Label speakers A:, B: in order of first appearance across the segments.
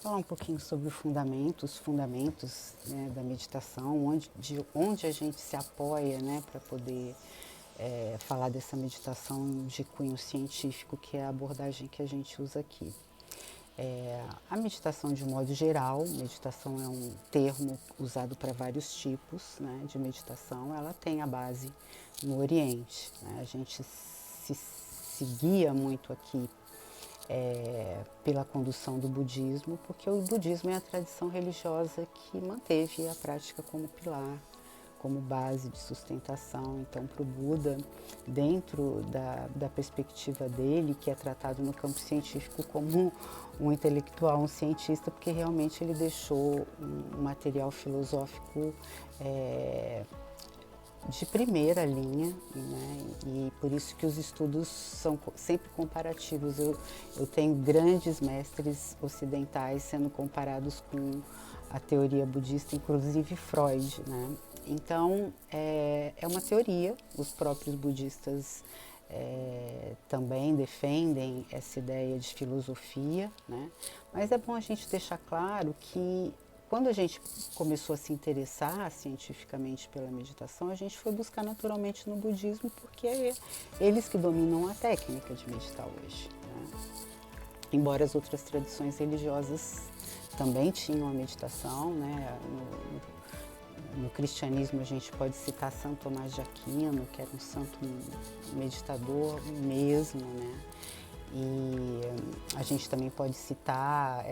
A: falar um pouquinho sobre os fundamentos, né, da meditação, onde a gente se apoia, né, para poder falar dessa meditação de cunho científico, que é a abordagem que a gente usa aqui. A meditação, de um modo geral, meditação é um termo usado para vários tipos, né, de meditação, ela tem a base no Oriente. Né? A gente se guia muito aqui pela condução do budismo, porque o budismo é a tradição religiosa que manteve a prática como pilar, como base de sustentação. Então, para o Buda, dentro da perspectiva dele, que é tratado no campo científico como um intelectual, um cientista, porque realmente ele deixou um material filosófico de primeira linha, né? E por isso que os estudos são sempre comparativos. Eu tenho grandes mestres ocidentais sendo comparados com a teoria budista, inclusive Freud, né? Então, é uma teoria, os próprios budistas também defendem essa ideia de filosofia, né? Mas é bom a gente deixar claro que quando a gente começou a se interessar cientificamente pela meditação, a gente foi buscar naturalmente no budismo, porque é eles que dominam a técnica de meditar hoje. Né? Embora as outras tradições religiosas também tinham a meditação, né? No cristianismo a gente pode citar São Tomás de Aquino, que era um santo meditador mesmo, né? E a gente também pode citar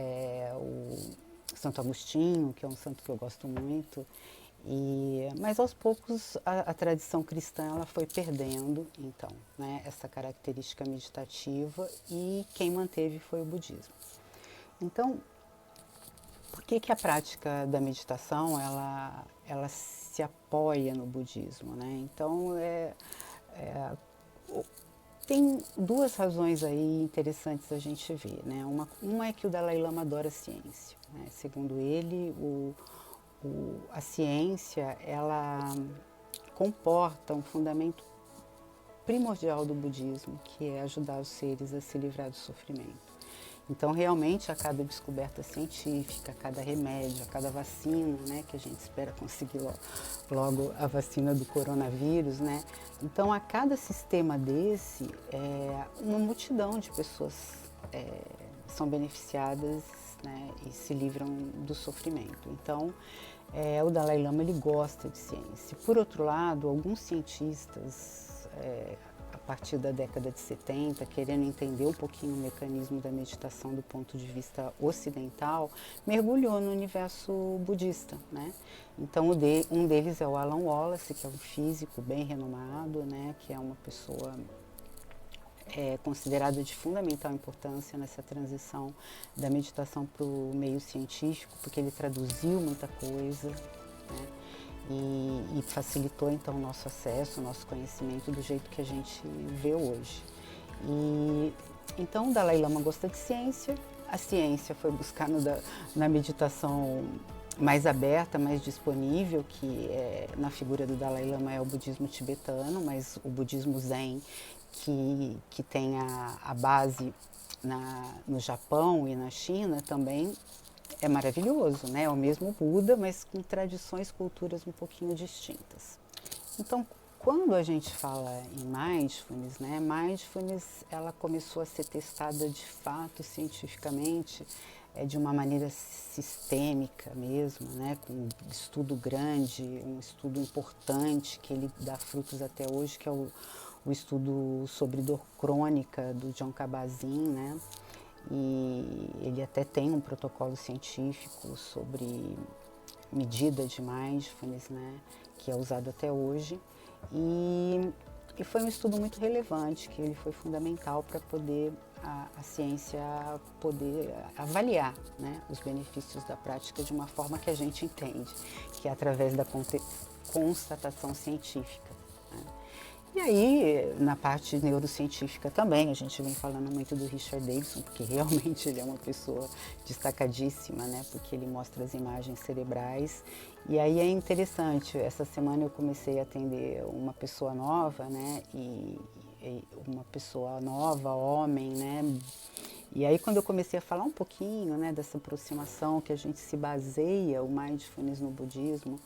A: o Santo Agostinho, que é um santo que eu gosto muito. Mas aos poucos a tradição cristã ela foi perdendo, então, né, essa característica meditativa, e quem manteve foi o budismo. Então, por que a prática da meditação ela se apoia no budismo, né? Então, tem duas razões aí interessantes a gente ver, né? Uma é que o Dalai Lama adora a ciência, né? Segundo ele, a ciência ela comporta um fundamento primordial do budismo, que é ajudar os seres a se livrar do sofrimento. Então, realmente, a cada descoberta científica, a cada remédio, a cada vacina, né, que a gente espera conseguir logo a vacina do coronavírus, né? Então, a cada sistema desse, uma multidão de pessoas são beneficiadas, né, e se livram do sofrimento. Então, o Dalai Lama ele gosta de ciência. Por outro lado, alguns cientistas, a partir da década de 70, querendo entender um pouquinho o mecanismo da meditação do ponto de vista ocidental, mergulhou no universo budista, né? Então, um deles é o Alan Wallace, que é um físico bem renomado, né? Que é uma pessoa considerada de fundamental importância nessa transição da meditação para o meio científico, porque ele traduziu muita coisa, né? E facilitou então o nosso acesso, o nosso conhecimento do jeito que a gente vê hoje. Então o Dalai Lama gosta de ciência, a ciência foi buscar na meditação mais aberta, mais disponível, que na figura do Dalai Lama é o budismo tibetano, mas o budismo Zen, que tem a base no Japão e na China, também é maravilhoso, né? É o mesmo Buda, mas com tradições, culturas um pouquinho distintas. Então, quando a gente fala em mindfulness, né? Mindfulness, ela começou a ser testada de fato cientificamente, de uma maneira sistêmica mesmo, né? Com um estudo grande, um estudo importante que ele dá frutos até hoje, que é o estudo sobre dor crônica do Jon Kabat-Zinn, né? E ele até tem um protocolo científico sobre medida de mindfulness, né, que é usado até hoje. E foi um estudo muito relevante, que ele foi fundamental para poder a ciência poder avaliar, né, os benefícios da prática de uma forma que a gente entende, que é através da constatação científica. Né? E aí, na parte neurocientífica também, a gente vem falando muito do Richard Davidson, porque realmente ele é uma pessoa destacadíssima, né? Porque ele mostra as imagens cerebrais. E aí é interessante, essa semana eu comecei a atender uma pessoa nova, né? E uma pessoa nova, homem, né? E aí quando eu comecei a falar um pouquinho, né, dessa aproximação que a gente se baseia o mindfulness no budismo,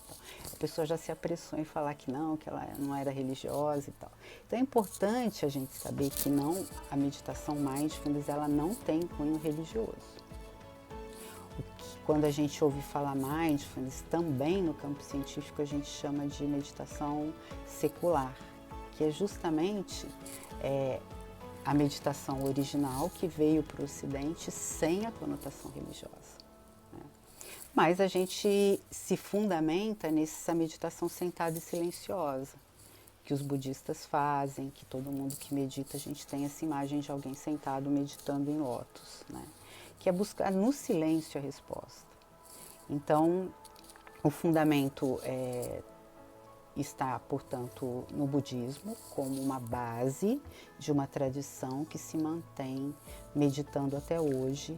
A: a pessoa já se apressou em falar que ela não era religiosa e tal. Então é importante a gente saber que não, a meditação mindfulness ela não tem cunho religioso. Quando a gente ouve falar mindfulness, também no campo científico a gente chama de meditação secular, que é justamente a meditação original que veio para o Ocidente sem a conotação religiosa. Né? Mas a gente se fundamenta nessa meditação sentada e silenciosa, que os budistas fazem, que todo mundo que medita, a gente tem essa imagem de alguém sentado meditando em lótus, né? Que é buscar no silêncio a resposta. Então, o fundamento está, portanto, no budismo como uma base de uma tradição que se mantém meditando até hoje,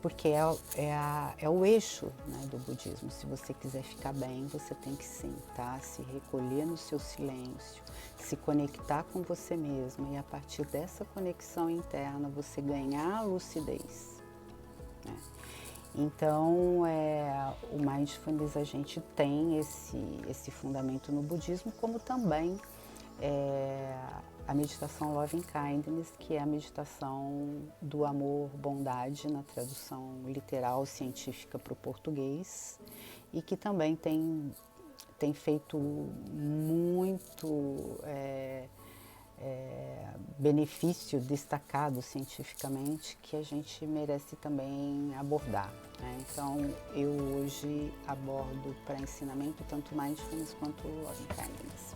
A: porque é o eixo, né, do budismo. Se você quiser ficar bem, você tem que sentar, se recolher no seu silêncio, se conectar com você mesmo e a partir dessa conexão interna você ganhar a lucidez. Né? Então, o mindfulness a gente tem esse fundamento no budismo, como também a meditação Loving Kindness, que é a meditação do amor, bondade, na tradução literal científica para o português, e que também tem feito muito benefício destacado cientificamente que a gente merece também abordar. Né? Então, eu hoje abordo para ensinamento tanto mindfulness quanto Loving Kindness.